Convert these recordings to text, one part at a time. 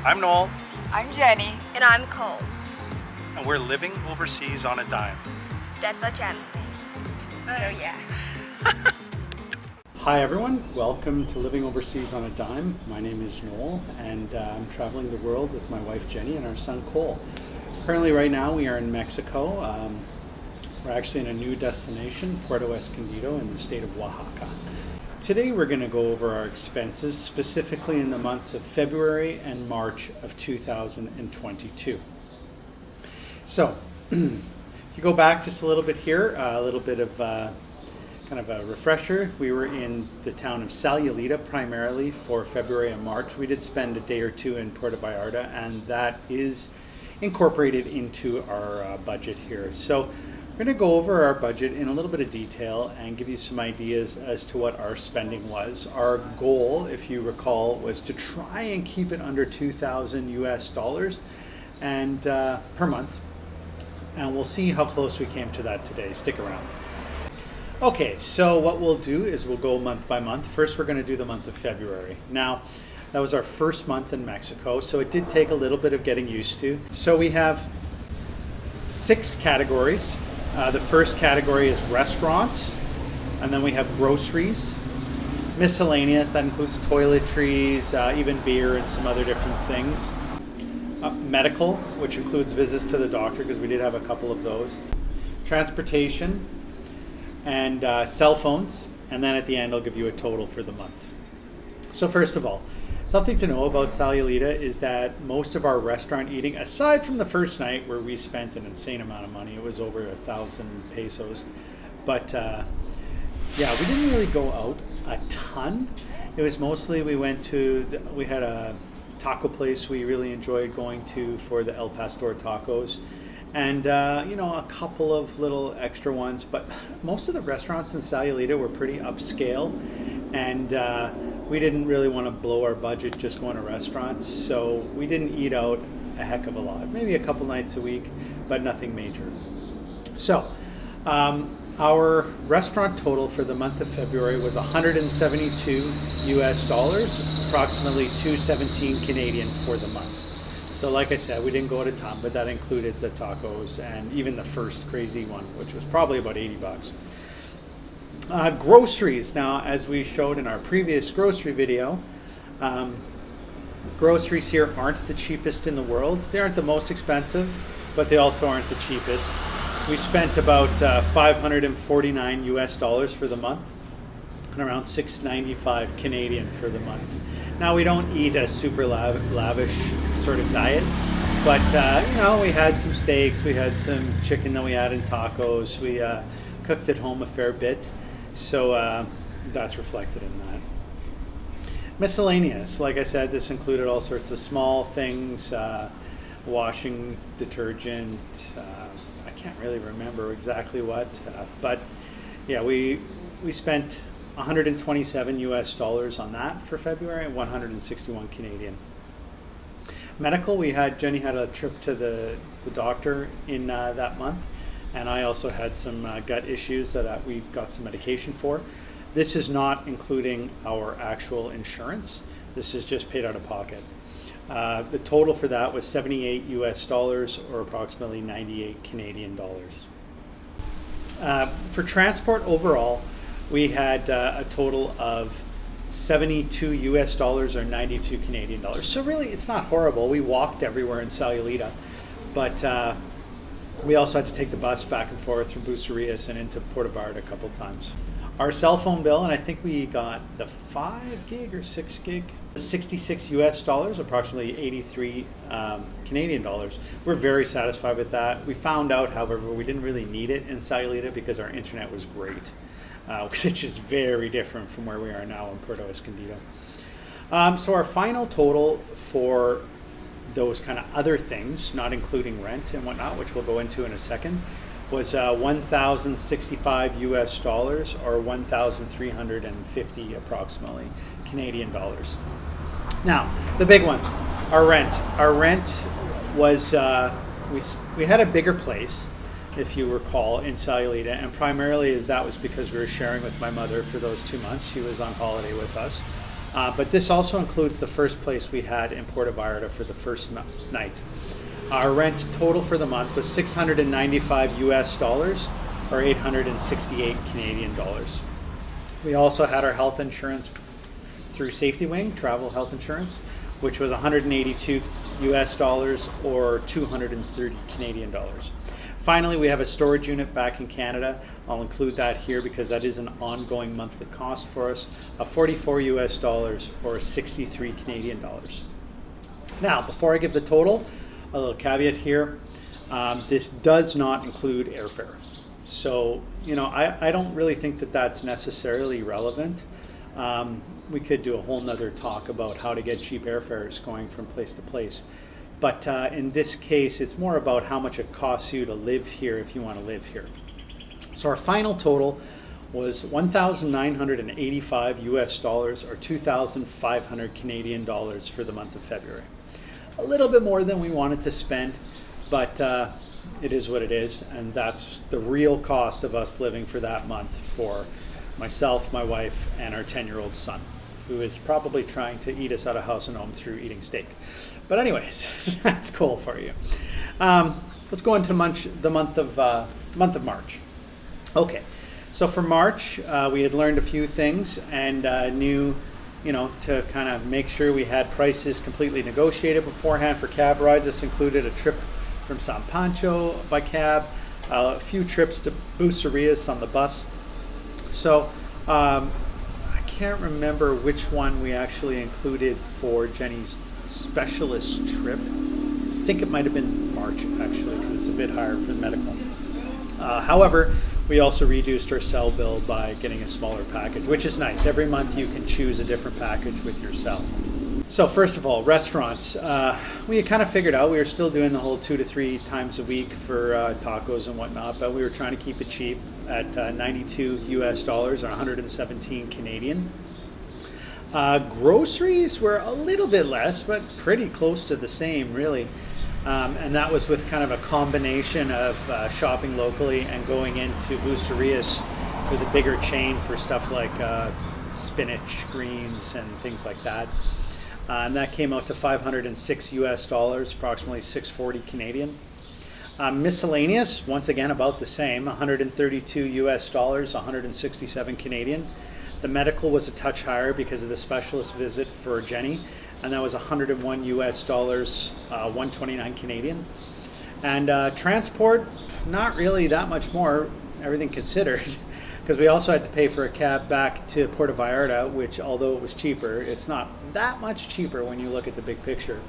I'm Noel, I'm Jenny. And I'm Cole. and we're living overseas on a dime. That's our channel. So yeah. Hi everyone, welcome to Living Overseas on a Dime. My name is Noel and I'm traveling the world with my wife Jenny and our son Cole. Currently right now we are in Mexico. We're actually in a new destination, Puerto Escondido in the state of Oaxaca. Today we're going to go over our expenses, specifically in the months of February and March of 2022. So, if you go back just a little bit here, a little bit of kind of a refresher. We were in the town of Sayulita primarily for February and March. We did spend a day or two in Puerto Vallarta, and that is incorporated into our budget here. So we're going to go over our budget in a little bit of detail and give you some ideas as to what our spending was. Our goal, if you recall, was to try and keep it under 2,000 US dollars and per month. And we'll see how close we came to that today. Stick around. Okay, so what we'll do is we'll go month by month. First, we're going to do the month of February. Now, that was our first month in Mexico, so it did take a little bit of getting used to. So we have 6 categories. The first category is restaurants, and then we have groceries, miscellaneous, that includes toiletries, even beer and some other different things. Medical, which includes visits to the doctor, because we did have a couple of those. Transportation, and cell phones, and then at the end I'll give you a total for the month. So first of all, something to know about Sayulita is that most of our restaurant eating, aside from the first night where we spent an insane amount of money, it was over 1,000 pesos, but yeah, we didn't really go out a ton. It was mostly we had a taco place we really enjoyed going to for the El Pastor tacos, and a couple of little extra ones, but most of the restaurants in Sayulita were pretty upscale, and we didn't really want to blow our budget just going to restaurants, so we didn't eat out a heck of a lot, maybe a couple nights a week, but nothing major. So our restaurant total for the month of February was 172 US dollars, approximately 217 Canadian for the month. So like I said, we didn't go at a ton, but that included the tacos and even the first crazy one, which was probably about 80 bucks. Groceries. Now, as we showed in our previous grocery video, groceries here aren't the cheapest in the world. They aren't the most expensive, but they also aren't the cheapest. We spent about 549 US dollars for the month and around 695 Canadian for the month. Now, we don't eat a super lavish sort of diet, but we had some steaks, we had some chicken that we had in tacos, we cooked at home a fair bit, so that's reflected in that. Miscellaneous, like I said, this included all sorts of small things, washing detergent, I can't really remember exactly what, but yeah, we spent 127 US dollars on that for February and 161 Canadian. Medical, Jenny had a trip to the doctor in that month, and I also had some gut issues that we got some medication for. This is not including our actual insurance. This is just paid out of pocket. The total for that was 78 US dollars, or approximately 98 Canadian dollars. For transport overall, we had a total of 72 US dollars, or 92 Canadian dollars. So really, it's not horrible. We walked everywhere in Sayulita, but we also had to take the bus back and forth from Bucerias and into Puerto Vallarta a couple times. Our cell phone bill, and I think we got the 5 gig or 6 gig, 66 US dollars, approximately 83 Canadian dollars. We're very satisfied with that. We found out, however, we didn't really need it in Sayulita because our internet was great. Which is very different from where we are now in Puerto Escondido. So our final total for those kind of other things, not including rent and whatnot, which we'll go into in a second, was 1,065 US dollars, or 1,350 approximately Canadian dollars. Now, the big ones, our rent. Our rent was, we had a bigger place, if you recall, in Sayulita, and primarily that was because we were sharing with my mother for those 2 months. She was on holiday with us. But this also includes the first place we had in Puerto Vallarta for the first night. Our rent total for the month was $695 US dollars, or 868 Canadian dollars. We also had our health insurance through Safety Wing, travel health insurance, which was 182 US dollars, or 230 Canadian dollars. Finally, we have a storage unit back in Canada. I'll include that here because that is an ongoing monthly cost for us, of 44 US dollars, or 63 Canadian dollars. Now, before I give the total, a little caveat here. This does not include airfare. So, I don't really think that that's necessarily relevant. We could do a whole nother talk about how to get cheap airfares going from place to place. But in this case, it's more about how much it costs you to live here if you want to live here. So our final total was 1,985 US dollars, or 2,500 Canadian dollars for the month of February. A little bit more than we wanted to spend, but it is what it is, and that's the real cost of us living for that month for myself, my wife, and our 10-year-old son, who is probably trying to eat us out of house and home through eating steak. But anyways, that's cool for you. Let's go into the month of March. Okay, so for March, we had learned a few things and knew, to kind of make sure we had prices completely negotiated beforehand for cab rides. This included a trip from San Pancho by cab, a few trips to Bucerias on the bus. So I can't remember which one we actually included for Jenny's specialist trip. I think it might have been March, actually, because it's a bit higher for medical. However, we also reduced our cell bill by getting a smaller package, which is nice. Every month you can choose a different package with your cell. So first of all, restaurants. We kind of figured out we were still doing the whole 2 to 3 times a week for tacos and whatnot, but we were trying to keep it cheap at 92 US dollars, or 117 Canadian. Groceries were a little bit less, but pretty close to the same, really. And that was with kind of a combination of shopping locally and going into Bucerias for the bigger chain for stuff like spinach, greens, and things like that. And that came out to 506 US dollars, approximately 640 Canadian. Miscellaneous, once again, about the same, 132 US dollars, 167 Canadian. The medical was a touch higher because of the specialist visit for Jenny, and that was 101 US dollars, 129 Canadian. And transport, not really that much more, everything considered, because we also had to pay for a cab back to Puerto Vallarta, which, although it was cheaper, it's not that much cheaper when you look at the big picture.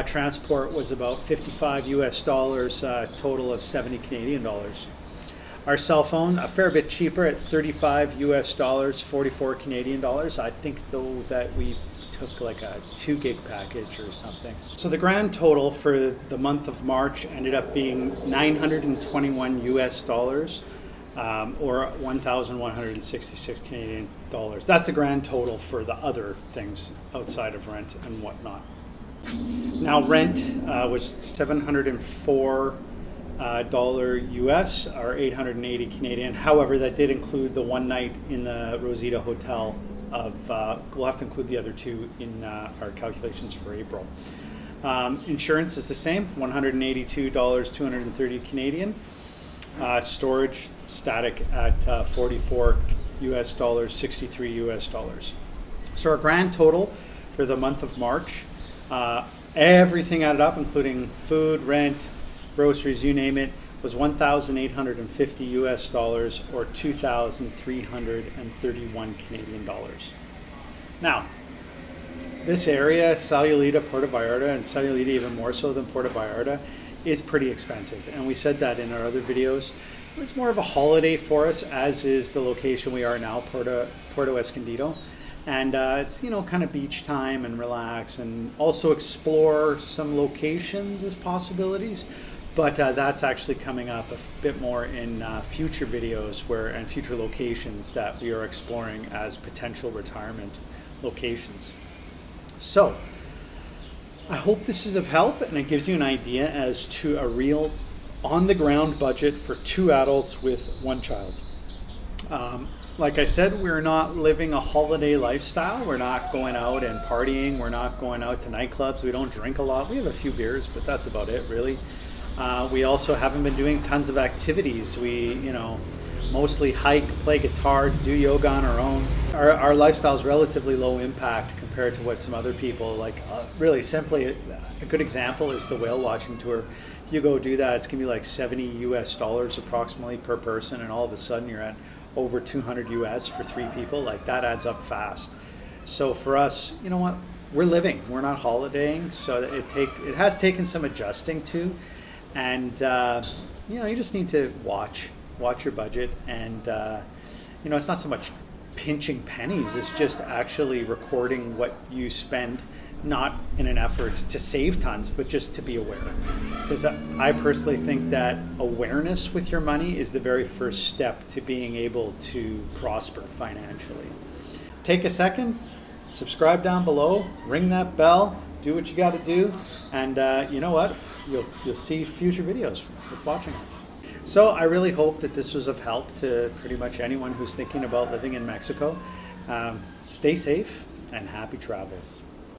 Transport was about 55 US dollars, total of 70 Canadian dollars. Our cell phone, a fair bit cheaper at 35 US dollars, 44 Canadian dollars. I think though that we took like a 2 gig package or something. So the grand total for the month of March ended up being 921 US dollars, or 1,166 Canadian dollars. That's the grand total for the other things outside of rent and whatnot. Now rent was $704 US, or 880 Canadian. However, that did include the one night in the Rosita Hotel of, we'll have to include the other 2 in our calculations for April. Insurance is the same, $182, 230 Canadian. Storage static at 44 US dollars, 63 US dollars. So our grand total for the month of March, everything added up, including food, rent, groceries, you name it, was 1,850 US dollars, or 2,331 Canadian dollars. Now, this area, Sayulita, Puerto Vallarta, and Sayulita even more so than Puerto Vallarta, is pretty expensive. And we said that in our other videos. It's more of a holiday for us, as is the location we are now, Puerto Escondido. And it's, kind of beach time and relax, and also explore some locations as possibilities. But that's actually coming up a bit more in future videos and future locations that we are exploring as potential retirement locations. So I hope this is of help, and it gives you an idea as to a real on-the-ground budget for 2 adults with 1 child. like I said, we're not living a holiday lifestyle. We're not going out and partying. We're not going out to nightclubs. We don't drink a lot. We have a few beers, but that's about it, really. We also haven't been doing tons of activities. We, mostly hike, play guitar, do yoga on our own. Our lifestyle is relatively low impact compared to what some other people like. Really simply, a good example is the whale watching tour. If you go do that, it's gonna be like $70 approximately per person, and all of a sudden you're at over 200 US for 3 people. Like, that adds up fast. So for us, you know what? We're living. We're not holidaying. So it has taken some adjusting to, and you just need to watch your budget, and it's not so much pinching pennies. It's just actually recording what you spend, not in an effort to save tons, but just to be aware. Because I personally think that awareness with your money is the very first step to being able to prosper financially. Take a second, subscribe down below, ring that bell, do what you got to do, and you know what? You'll see future videos with watching us. So I really hope that this was of help to pretty much anyone who's thinking about living in Mexico. Stay safe and happy travels.